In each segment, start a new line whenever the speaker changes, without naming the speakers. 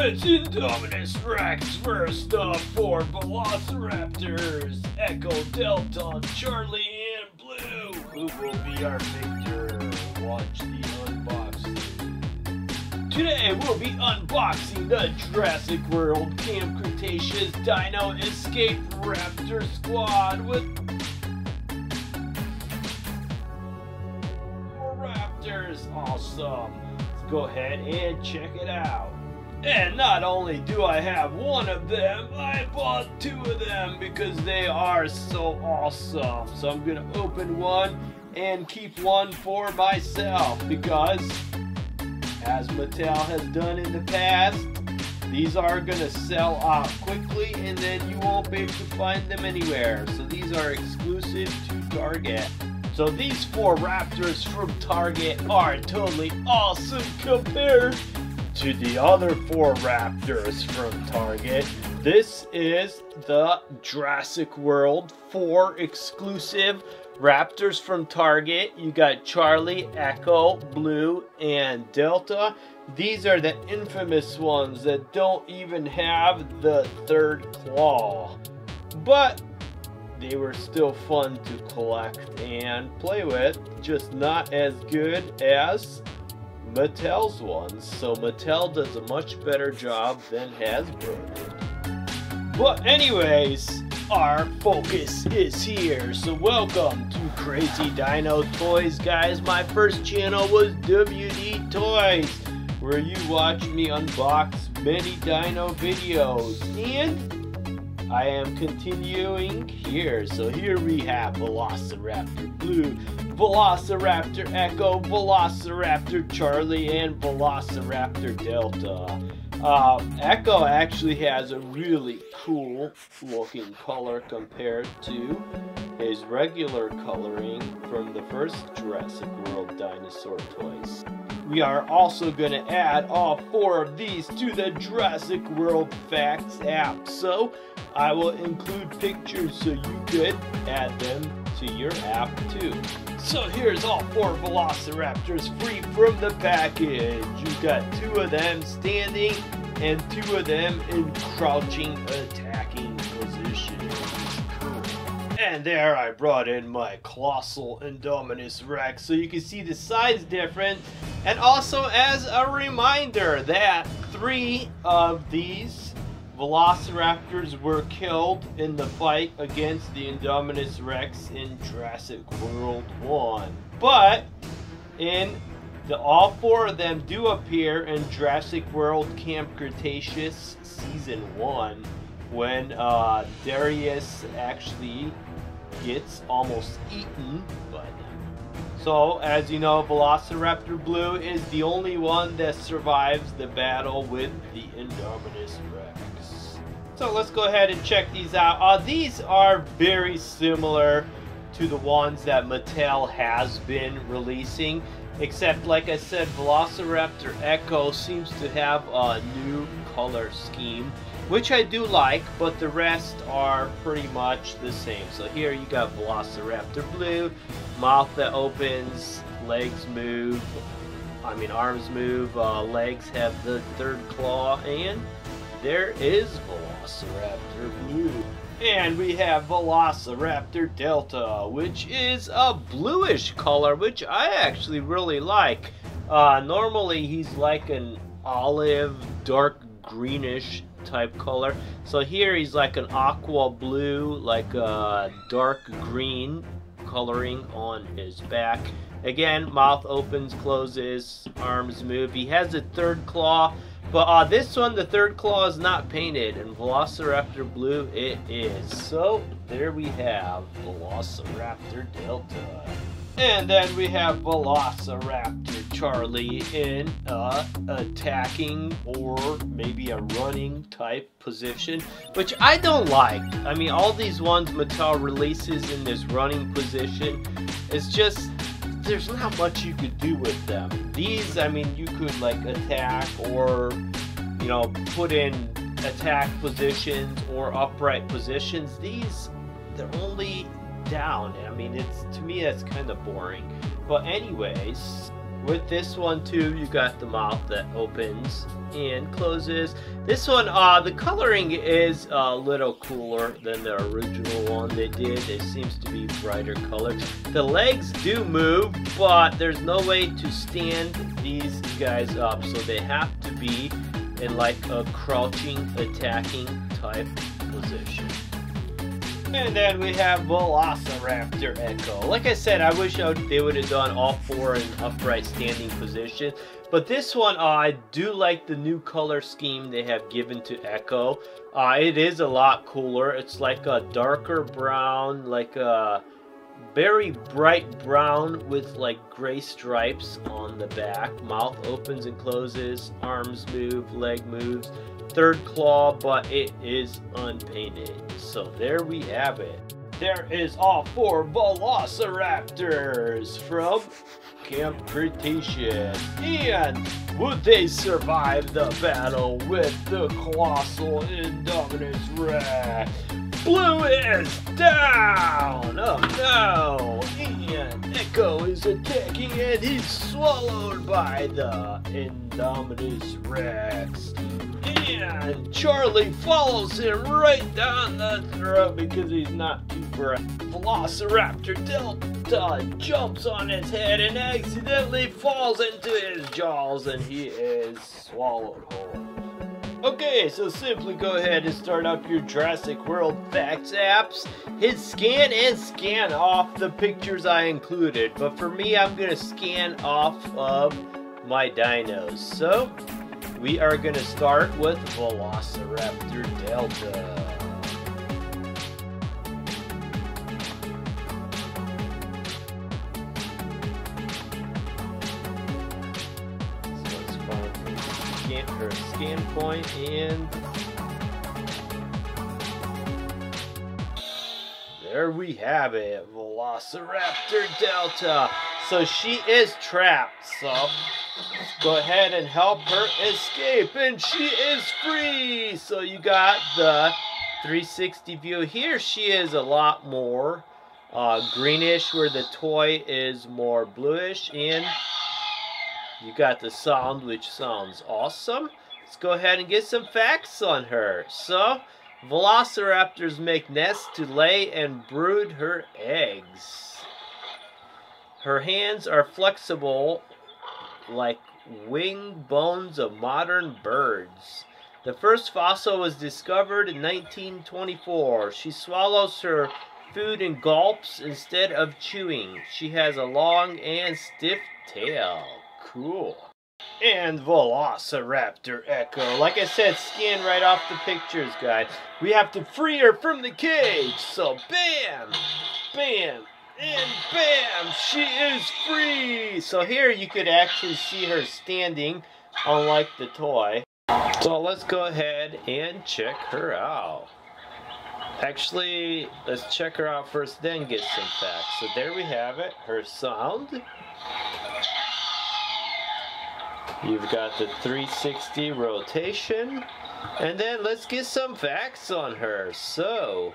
it's Indominus Rex first up for Velociraptors, Echo, Delta, Charlie, and Blue. Who will be our victor? Watch the unboxing. Today we'll be unboxing the Jurassic World Camp Cretaceous Dino Escape Raptor Squad with 4 Raptors. Awesome. Let's go ahead and check it out. And not only do I have one of them, I bought 2 of them because they are so awesome. So I'm gonna open one and keep one for myself because, as Mattel has done in the past, these are gonna sell out quickly and then you won't be able to find them anywhere. So these are exclusive to Target. So these 4 Raptors from Target are totally awesome compared to the other 4 Raptors from Target. This is the Jurassic World 4 exclusive Raptors from Target. You got Charlie, Echo, Blue, and Delta. These are the infamous ones that don't even have the 3rd claw. But they were still fun to collect and play with, just not as good as Mattel's ones. So Mattel does a much better job than Hasbro did. But anyways, our focus is here. So welcome to Crazy Dino Toys, guys. My first channel was WD Toys, where you watch me unbox many dino videos. And I am continuing here. So here we have Velociraptor Blue, Velociraptor Echo, Velociraptor Charlie, and Velociraptor Delta. Echo actually has a really cool looking color compared to his regular coloring from the first Jurassic World dinosaur toys. We are also going to add all 4 of these to the Jurassic World Facts app. So I will include pictures so you could add them to your app too. So here's all 4 Velociraptors free from the package. You've got 2 of them standing and 2 of them in crouching attacking positions. Cool. And there I brought in my colossal Indominus Rex so you can see the size difference, and also as a reminder that 3 of these Velociraptors were killed in the fight against the Indominus Rex in Jurassic World 1. But all 4 of them do appear in Jurassic World Camp Cretaceous Season 1 when Darius actually gets almost eaten by them. So, as you know, Velociraptor Blue is the only one that survives the battle with the Indominus Rex. So let's go ahead and check these out. These are very similar to the ones that Mattel has been releasing, except, like I said, Velociraptor Echo seems to have a new color scheme, which I do like, but the rest are pretty much the same. So here you got Velociraptor Blue, mouth that opens, legs move, arms move, legs have the 3rd claw, and there is Velociraptor Blue. And we have Velociraptor Delta, which is a bluish color, which I actually really like. Normally he's like an olive, dark greenish type color. So here he's like an aqua blue, like a dark green coloring on his back. Again, mouth opens, closes, arms move. He has a 3rd claw. But this one, the 3rd claw is not painted, and Velociraptor Blue it is. So there we have Velociraptor Delta. And then we have Velociraptor Charlie in attacking or maybe a running type position, which I don't like. All these ones Mattel releases in this running position, it's just, there's not much you could do with them. These, you could like attack or, put in attack positions or upright positions. These, they're only down. To me, that's kind of boring. But anyways, with this one too, you got the mouth that opens and closes. This one, the coloring is a little cooler than the original one they did. It seems to be brighter color. The legs do move, but there's no way to stand these guys up, so they have to be in like a crouching, attacking type position. And then we have Velociraptor Echo. Like I said, I wish they would have done all four in upright standing position. But this one, I do like the new color scheme they have given to Echo. It is a lot cooler. It's like a darker brown, like a very bright brown with like gray stripes on the back. Mouth opens and closes, arms move, leg moves. Third claw, but it is unpainted. So there we have it. There is all four Velociraptors from Camp Cretaceous. And would they survive the battle with the colossal Indominus Rex? Blue is down! Oh no! And Echo is attacking and he's swallowed by the Indominus Rex. And Charlie follows him right down the throat because he's not too bright. Velociraptor Delta jumps on his head and accidentally falls into his jaws and he is swallowed whole. Okay, so simply go ahead and start up your Jurassic World Facts apps. Hit scan and scan off the pictures I included. But for me, I'm going to scan off of my dinos. So we are going to start with Velociraptor Delta. So let's find her scan point, and there we have it, Velociraptor Delta. So she is trapped, so let's go ahead and help her escape, and she is free. So you got the 360 view. Here she is a lot more greenish, where the toy is more bluish, and you got the sound, which sounds awesome. Let's go ahead and get some facts on her. So Velociraptors make nests to lay and brood her eggs. Her hands are flexible like wing bones of modern birds. The first fossil was discovered in 1924. She swallows her food in gulps instead of chewing. She has a long and stiff tail. Cool. And Velociraptor Echo. Like I said, scan right off the pictures, guys. We have to free her from the cage. So bam, bam, and bam, she is free. So here you could actually see her standing, unlike the toy. So let's go ahead and check her out. Actually, let's check her out first, then get some facts. So there we have it, her sound. You've got the 360 rotation. And then let's get some facts on her. So,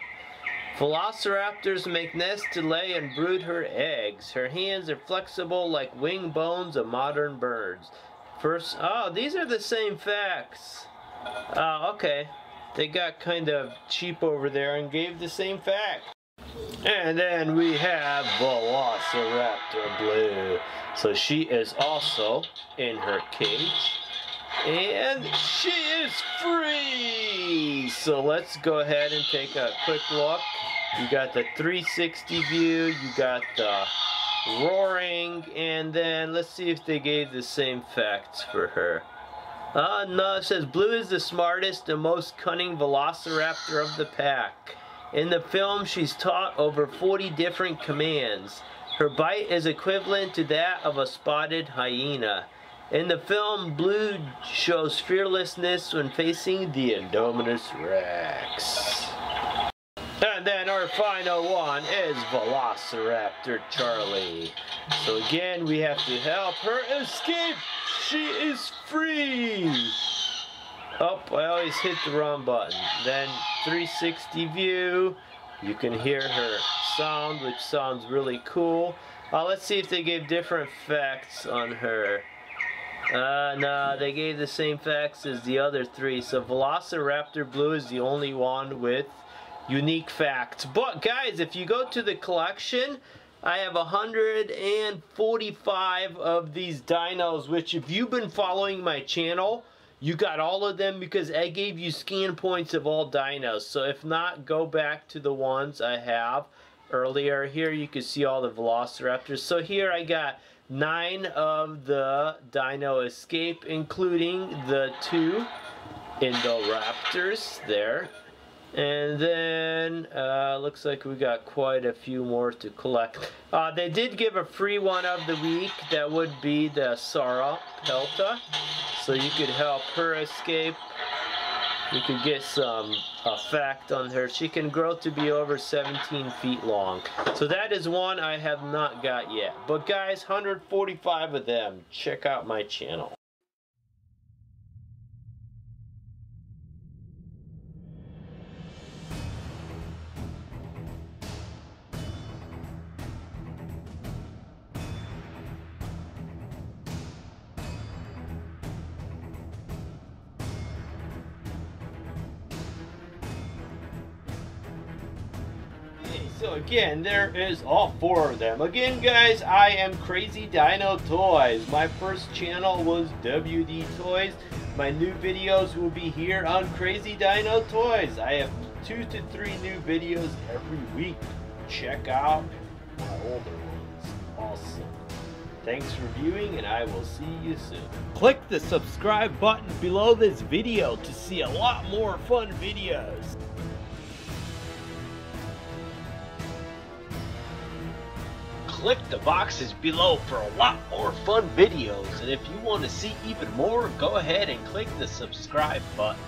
Velociraptors make nests to lay and brood her eggs. Her hands are flexible like wing bones of modern birds. First, oh, these are the same facts. Oh, okay. They got kind of cheap over there and gave the same fact. And then we have Velociraptor Blue. So she is also in her cage. And she is free! So let's go ahead and take a quick look. You got the 360 view, you got the roaring, and then let's see if they gave the same facts for her. No, it says Blue is the smartest and most cunning Velociraptor of the pack. In the film, she's taught over 40 different commands. Her bite is equivalent to that of a spotted hyena. In the film, Blue shows fearlessness when facing the Indominus Rex. And then our final one is Velociraptor Charlie. So again, we have to help her escape. She is free. Oh, I always hit the wrong button. Then 360 view. You can hear her sound, which sounds really cool. Let's see if they gave different facts on her. No, they gave the same facts as the other three. So Velociraptor Blue is the only one with unique facts. But guys, if you go to the collection, I have 145 of these dinos, which if you've been following my channel, you got all of them because I gave you scan points of all dinos. So if not, go back to the ones I have earlier. Here you can see all the Velociraptors. So here I got 9 of the Dino Escape, including the 2 Indoraptors there. And then looks like we got quite a few more to collect. They did give a free one of the week. That would be the Sara Pelta. So you could help her escape. You could get some fact on her. She can grow to be over 17 feet long. So that is one I have not got yet. But guys, 145 of them. Check out my channel. So again, there is all 4 of them. Again, guys, I am Crazy Dino Toys. My first channel was WD Toys. My new videos will be here on Crazy Dino Toys. I have 2 to 3 new videos every week. Check out my older ones. Awesome. Thanks for viewing, and I will see you soon. Click the subscribe button below this video to see a lot more fun videos. Click the boxes below for a lot more fun videos, and if you want to see even more, go ahead and click the subscribe button.